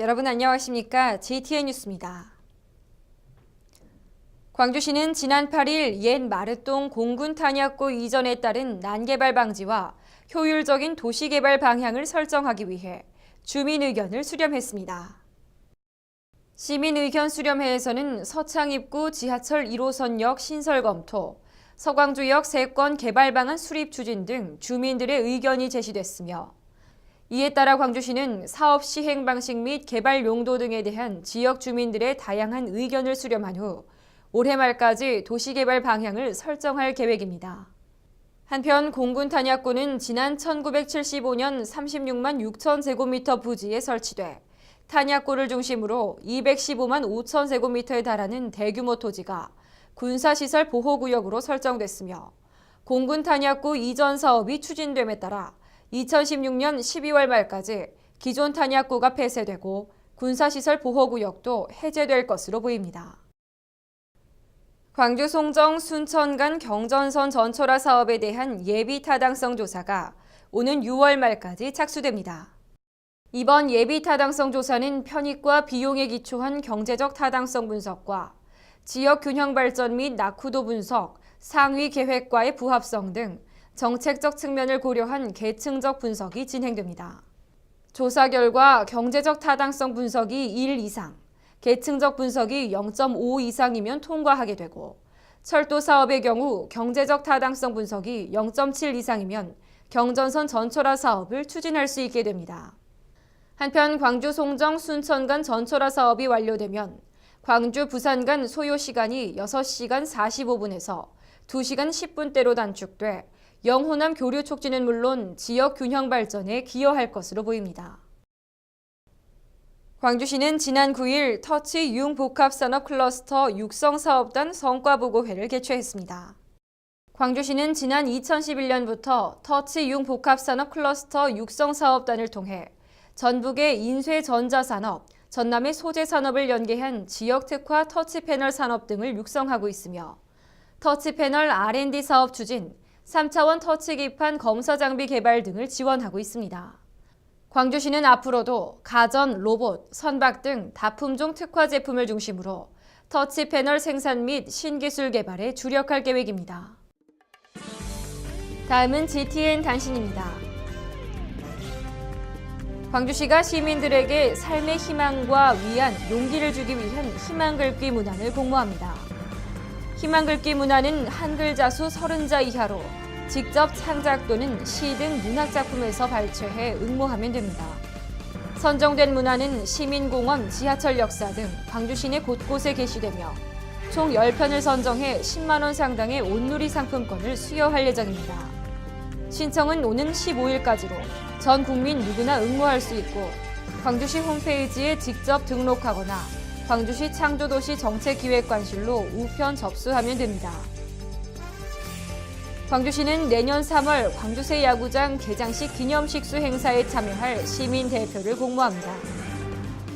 여러분 안녕하십니까? GTN 뉴스입니다. 광주시는 지난 8일 옛 마르동 공군 탄약고 이전에 따른 난개발 방지와 효율적인 도시개발 방향을 설정하기 위해 주민 의견을 수렴했습니다. 시민 의견 수렴회에서는 서창입구 지하철 1호선역 신설 검토, 서광주역 3건 개발 방안 수립 추진 등 주민들의 의견이 제시됐으며 이에 따라 광주시는 사업 시행 방식 및 개발 용도 등에 대한 지역 주민들의 다양한 의견을 수렴한 후 올해 말까지 도시개발 방향을 설정할 계획입니다. 한편 공군 탄약고는 지난 1975년 36만 6천 제곱미터 부지에 설치돼 탄약고를 중심으로 215만 5천 제곱미터에 달하는 대규모 토지가 군사시설 보호구역으로 설정됐으며 공군 탄약고 이전 사업이 추진됨에 따라 2016년 12월 말까지 기존 탄약고가 폐쇄되고 군사시설 보호구역도 해제될 것으로 보입니다. 광주 송정 순천 간 경전선 전철화 사업에 대한 예비 타당성 조사가 오는 6월 말까지 착수됩니다. 이번 예비 타당성 조사는 편익과 비용에 기초한 경제적 타당성 분석과 지역 균형 발전 및 낙후도 분석, 상위 계획과의 부합성 등 정책적 측면을 고려한 계층적 분석이 진행됩니다. 조사 결과 경제적 타당성 분석이 1 이상, 계층적 분석이 0.5 이상이면 통과하게 되고 철도 사업의 경우 경제적 타당성 분석이 0.7 이상이면 경전선 전철화 사업을 추진할 수 있게 됩니다. 한편 광주 송정 순천 간 전철화 사업이 완료되면 광주 부산 간 소요 시간이 6시간 45분에서 2시간 10분대로 단축돼 영호남 교류 촉진은 물론 지역 균형 발전에 기여할 것으로 보입니다. 광주시는 지난 9일 터치 융복합산업 클러스터 육성사업단 성과보고회를 개최했습니다. 광주시는 지난 2011년부터 터치 융복합산업 클러스터 육성사업단을 통해 전북의 인쇄전자산업, 전남의 소재산업을 연계한 지역특화 터치패널 산업 등을 육성하고 있으며 터치패널 R&D 사업 추진, 3차원 터치 기판 검사 장비 개발 등을 지원하고 있습니다. 광주시는 앞으로도 가전, 로봇, 선박 등 다품종 특화 제품을 중심으로 터치 패널 생산 및 신기술 개발에 주력할 계획입니다. 다음은 GTN 단신입니다. 광주시가 시민들에게 삶의 희망과 위안, 용기를 주기 위한 희망글귀 문안을 공모합니다. 희망글귀 문안은 한글 자수 30자 이하로 직접 창작 또는 시 등 문학작품에서 발췌해 응모하면 됩니다. 선정된 문안은 시민공원, 지하철 역사 등 광주 시내 곳곳에 게시되며 총 10편을 선정해 10만 원 상당의 온누리 상품권을 수여할 예정입니다. 신청은 오는 15일까지로 전 국민 누구나 응모할 수 있고 광주시 홈페이지에 직접 등록하거나 광주시 창조도시 정책기획관실로 우편 접수하면 됩니다. 광주시는 내년 3월 광주새 야구장 개장식 기념식수 행사에 참여할 시민대표를 공모합니다.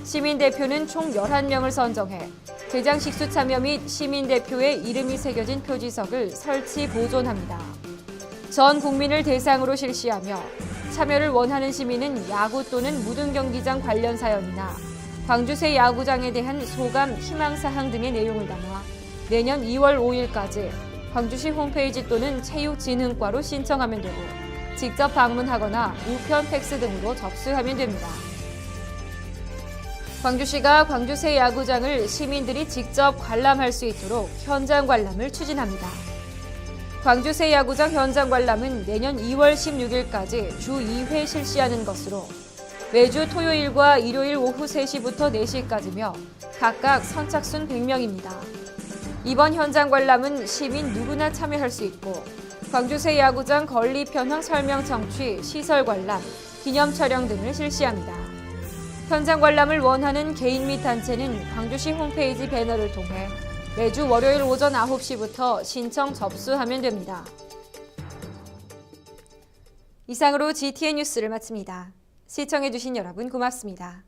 시민대표는 총 11명을 선정해 개장식수 참여 및 시민대표의 이름이 새겨진 표지석을 설치 보존합니다. 전 국민을 대상으로 실시하며 참여를 원하는 시민은 야구 또는 무등경기장 관련 사연이나 광주새 야구장에 대한 소감, 희망사항 등의 내용을 담아 내년 2월 5일까지 광주시 홈페이지 또는 체육진흥과로 신청하면 되고 직접 방문하거나 우편 팩스 등으로 접수하면 됩니다. 광주시가 광주새 야구장을 시민들이 직접 관람할 수 있도록 현장 관람을 추진합니다. 광주새 야구장 현장 관람은 내년 2월 16일까지 주 2회 실시하는 것으로 매주 토요일과 일요일 오후 3시부터 4시까지며 각각 선착순 100명입니다. 이번 현장 관람은 시민 누구나 참여할 수 있고 광주새 야구장 건립 현황 설명 청취, 시설 관람, 기념 촬영 등을 실시합니다. 현장 관람을 원하는 개인 및 단체는 광주시 홈페이지 배너를 통해 매주 월요일 오전 9시부터 신청 접수하면 됩니다. 이상으로 GTN 뉴스를 마칩니다. 시청해주신 여러분 고맙습니다.